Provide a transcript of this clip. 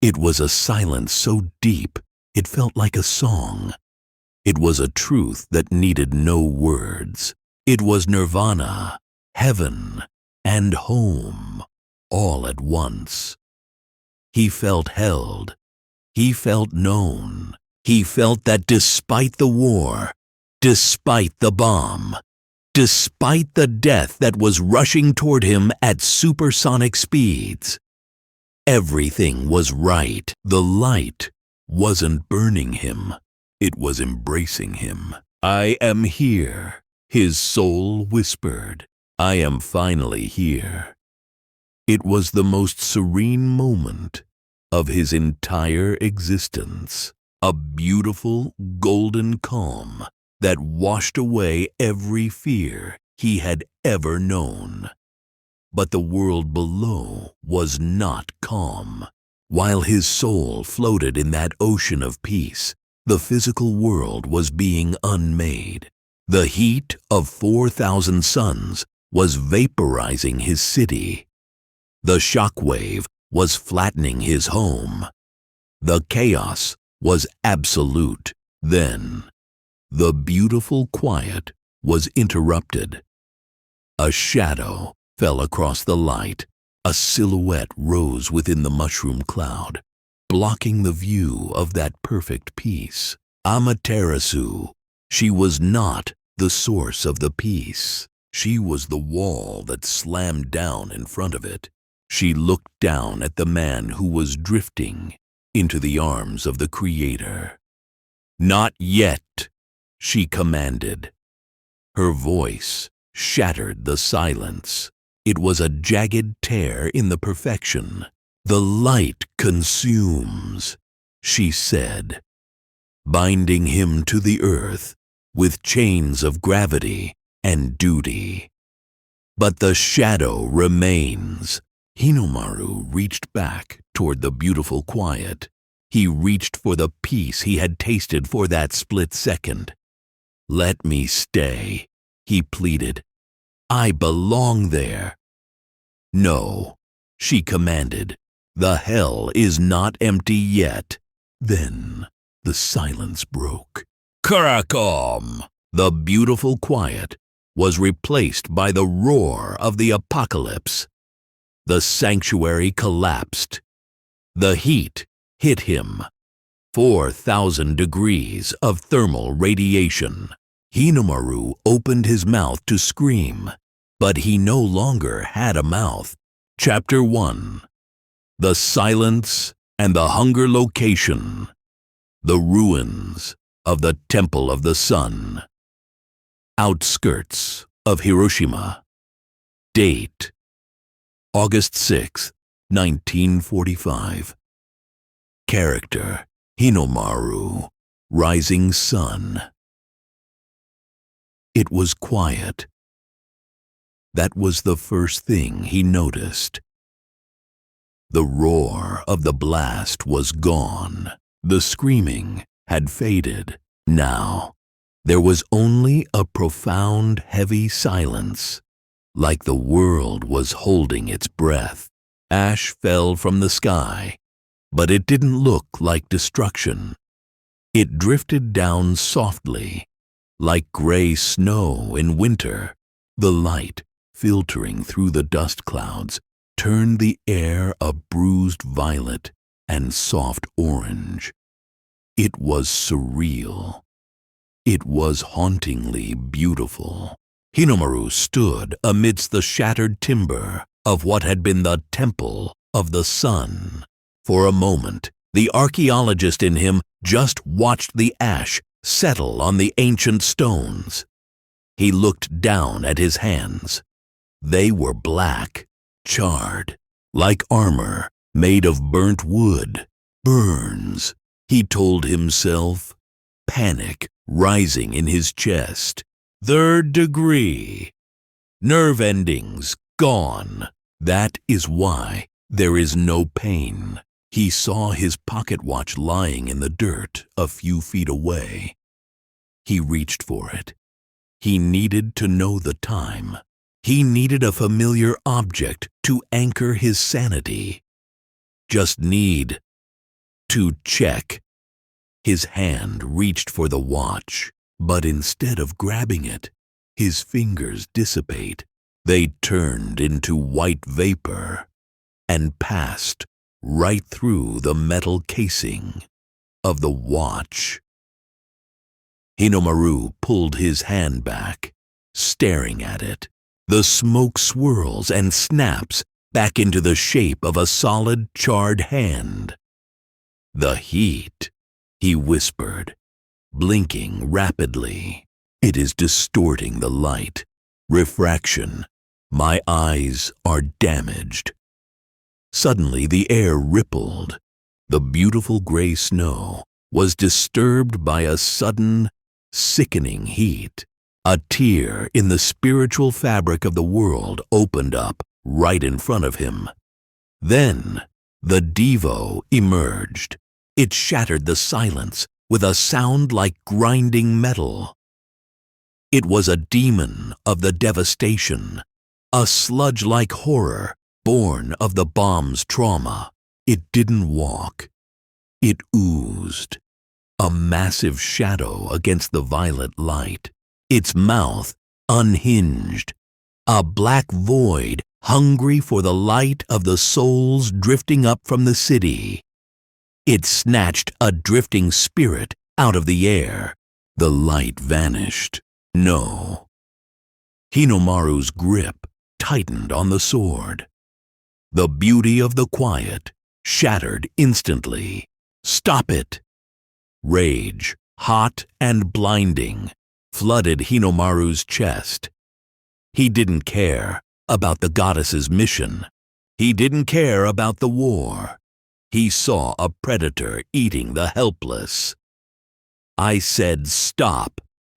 It was a silence so deep it felt like a song. It was a truth that needed no words. It was nirvana, heaven, and home, all at once. He felt held. He felt known. He felt that despite the war, despite the bomb, despite the death that was rushing toward him at supersonic speeds, everything was right. The light wasn't burning him. It was embracing him. "I am here," his soul whispered. "I am finally here." It was the most serene moment of his entire existence, a beautiful golden calm that washed away every fear he had ever known. But the world below was not calm. While his soul floated in that ocean of peace, the physical world was being unmade. The heat of 4,000 suns was vaporizing his city. The shockwave was flattening his home. The chaos was absolute. Then, the beautiful quiet was interrupted. A shadow fell across the light. A silhouette rose within the mushroom cloud, blocking the view of that perfect peace. Amaterasu. She was not the source of the peace. She was the wall that slammed down in front of it. She looked down at the man who was drifting into the arms of the Creator. "Not yet," she commanded. Her voice shattered the silence. It was a jagged tear in the perfection. "The light consumes," she said, binding him to the earth with chains of gravity and duty. But the shadow remains. Hinomaru reached back toward the beautiful quiet. He reached for the peace he had tasted for that split second. "Let me stay," he pleaded. "I belong there." "No," she commanded. "The hell is not empty yet." Then the silence broke. Caracal! The beautiful quiet was replaced by the roar of the apocalypse. The sanctuary collapsed. The heat hit him. 4,000 degrees of thermal radiation. Hinomaru opened his mouth to scream, but he no longer had a mouth. Chapter 1. The Silence and the Hunger Location. The Ruins of the Temple of the Sun. Outskirts of Hiroshima. Date: August 6, 1945. Character: Hinomaru, rising sun. It was quiet. That was the first thing he noticed. The roar of the blast was gone. The screaming had faded. Now, there was only a profound, heavy silence, like the world was holding its breath. Ash fell from the sky, but it didn't look like destruction. It drifted down softly, like gray snow in winter. The light, filtering through the dust clouds, turned the air a bruised violet and soft orange. It was surreal. It was hauntingly beautiful. Hinomaru stood amidst the shattered timber of what had been the Temple of the Sun. For a moment, the archaeologist in him just watched the ash settle on the ancient stones. He looked down at his hands. They were black, charred, like armor made of burnt wood. Burns, he told himself, panic rising in his chest. Third degree. Nerve endings gone. That is why there is no pain. He saw his pocket watch lying in the dirt a few feet away. He reached for it. He needed to know the time. He needed a familiar object to anchor his sanity. Just need To check. His hand reached for the watch, but instead of grabbing it, his fingers dissipate. They turned into white vapor and passed right through the metal casing of the watch. Hinomaru pulled his hand back, staring at it. The smoke swirls and snaps back into the shape of a solid, charred hand. "The heat," he whispered, blinking rapidly. "It is distorting the light. Refraction. My eyes are damaged." Suddenly the air rippled. The beautiful gray snow was disturbed by a sudden, sickening heat. A tear in the spiritual fabric of the world opened up right in front of him. Then the Devo emerged. It shattered the silence with a sound like grinding metal. It was a demon of the devastation, a sludge-like horror born of the bomb's trauma. It didn't walk. It oozed, a massive shadow against the violet light. Its mouth unhinged, a black void hungry for the light of the souls drifting up from the city. It snatched a drifting spirit out of the air. The light vanished. No. Hinomaru's grip tightened on the sword. The beauty of the quiet shattered instantly. "Stop it!" Rage, hot and blinding, flooded Hinomaru's chest. He didn't care about the goddess's mission. He didn't care about the war. He saw a predator eating the helpless. "I said stop,"